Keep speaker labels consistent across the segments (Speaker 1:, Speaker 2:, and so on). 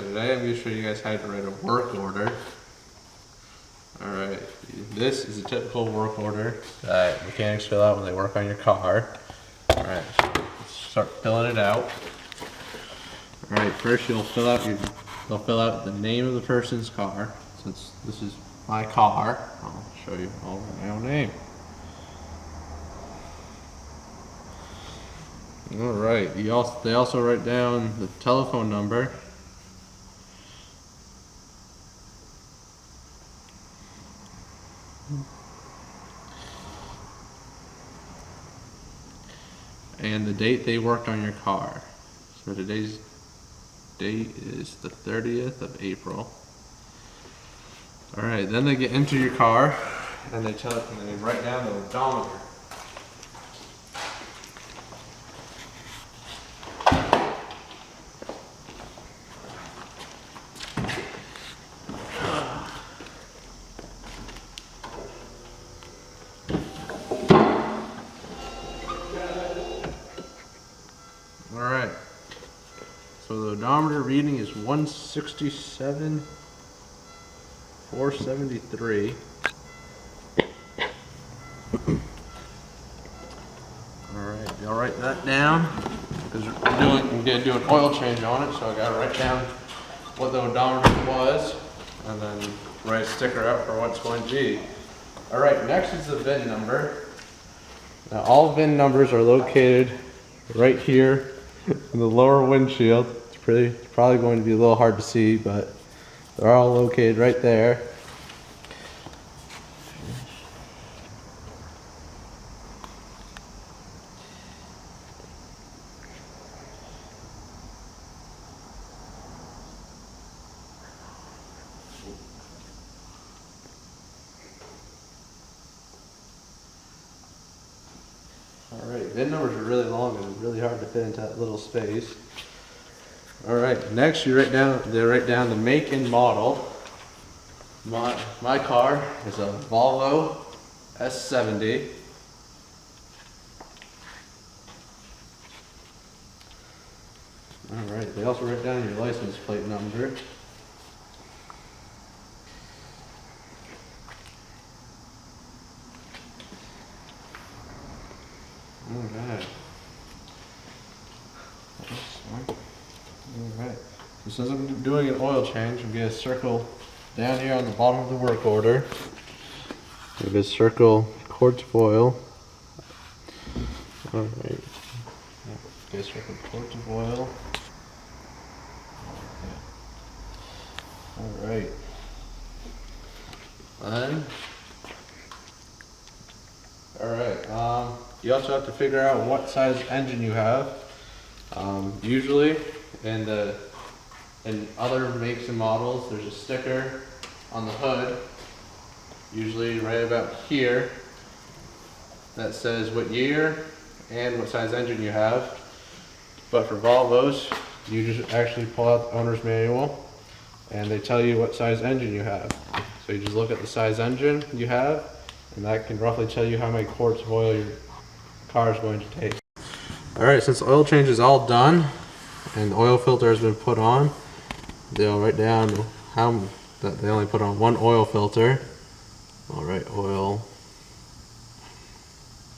Speaker 1: today I'm going to show you guys how to write a work order. Alright, this is a typical work order that mechanics fill out when they work on your car. Alright, so let's start filling it out. Alright, first they'll fill out the name of the person's car. Since this is my car, I'll show you all my own name. Alright, they also write down the telephone number. And the date they worked on your car. So today's date is the 30th of April. Alright, then they get into your car and they write down the odometer. Alright, so the odometer reading is 167,473. Alright, I'll write that down because I'm going to do an oil change on it, so I got to write down what the odometer was and then write a sticker up for what it's going to be. Alright, next is the VIN number. Now all VIN numbers are located right here in the lower windshield. It's probably going to be a little hard to see, but they're all located right there. Alright, VIN numbers are really long and it's really hard to fit into that little space. Alright, next they write down the make and model. My car is a Volvo S70. Alright, they also write down your license plate number. Alright. Alright. So since I'm doing an oil change, I'm going to circle down here on the bottom of the work order. I'm going to circle quarts of oil. Alright. Okay, circle quarts of oil. Alright. You also have to figure out what size engine you have. Usually in other makes and models, there's a sticker on the hood, usually right about here, that says what year and what size engine you have. But for Volvos, you just actually pull out the owner's manual and they tell you what size engine you have. So you just look at the size engine you have, and that can roughly tell you how many quarts of oil your car is going to take. Alright, since the oil change is all done and the oil filter has been put on, they'll write down that they only put on one oil filter. Alright, oil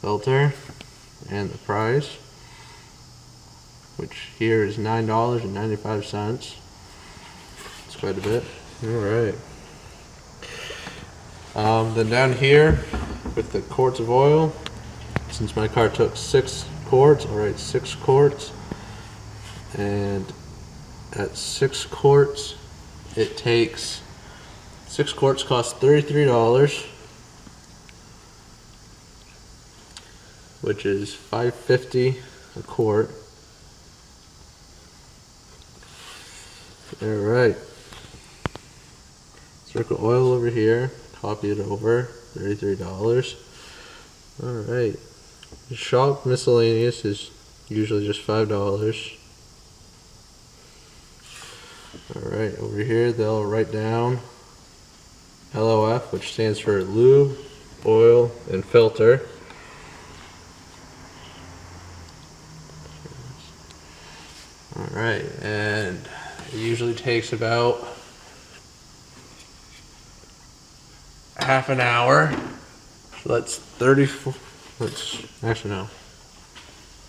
Speaker 1: filter and the price, which here is $9.95. It's quite a bit. Alright. Then down here with the quarts of oil, since my car took 6 quarts, I'll write 6 quarts, and at 6 quarts it takes 6 quarts cost $33, which is $5.50 a quart. Alright, circle oil over here, copy it over, $33. Alright, the shop miscellaneous is usually just $5. Alright, over here they'll write down LOF, which stands for lube, oil, and filter. Alright, and It usually takes about half an hour. So that's 34. That's actually no.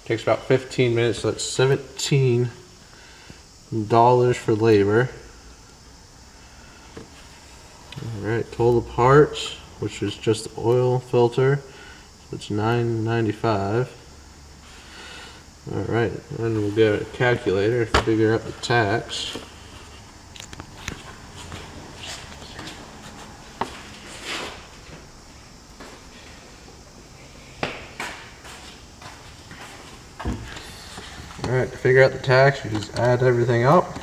Speaker 1: Takes about 15 minutes. So that's $17 for labor. All right, total parts, which is just the oil filter. So it's $9.95. All right, then we'll get a calculator to figure out the tax. All right, to figure out the tax, you just add everything up.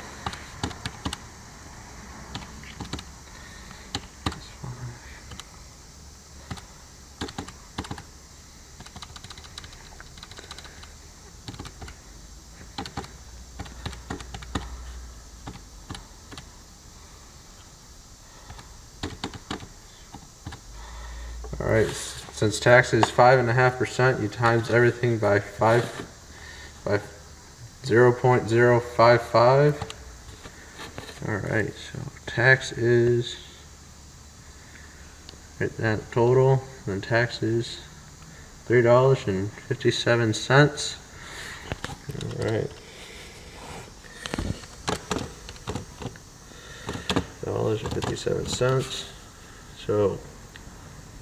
Speaker 1: All right, since tax is 5.5%, you times everything by 0.055. All right, so tax is right that total. And tax is $3.57. All right. $3.57. So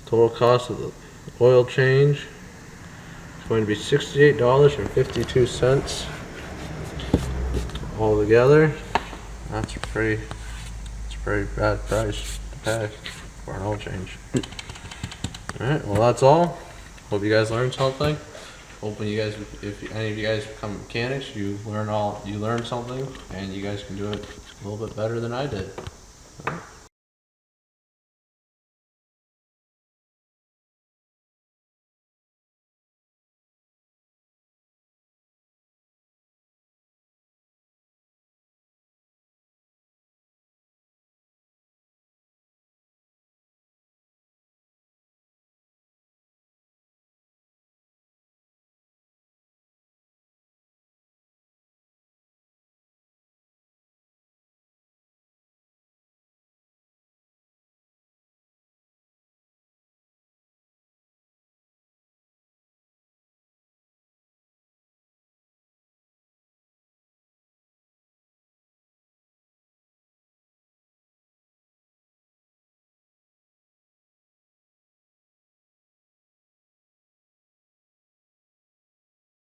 Speaker 1: total cost of the oil change is going to be $68.52 altogether. That's a pretty bad price to pay for an oil change. Alright, well that's all. Hope you guys learned something. Hoping you guys, if any of you guys become mechanics, you learn something and you guys can do it a little bit better than I did. All right.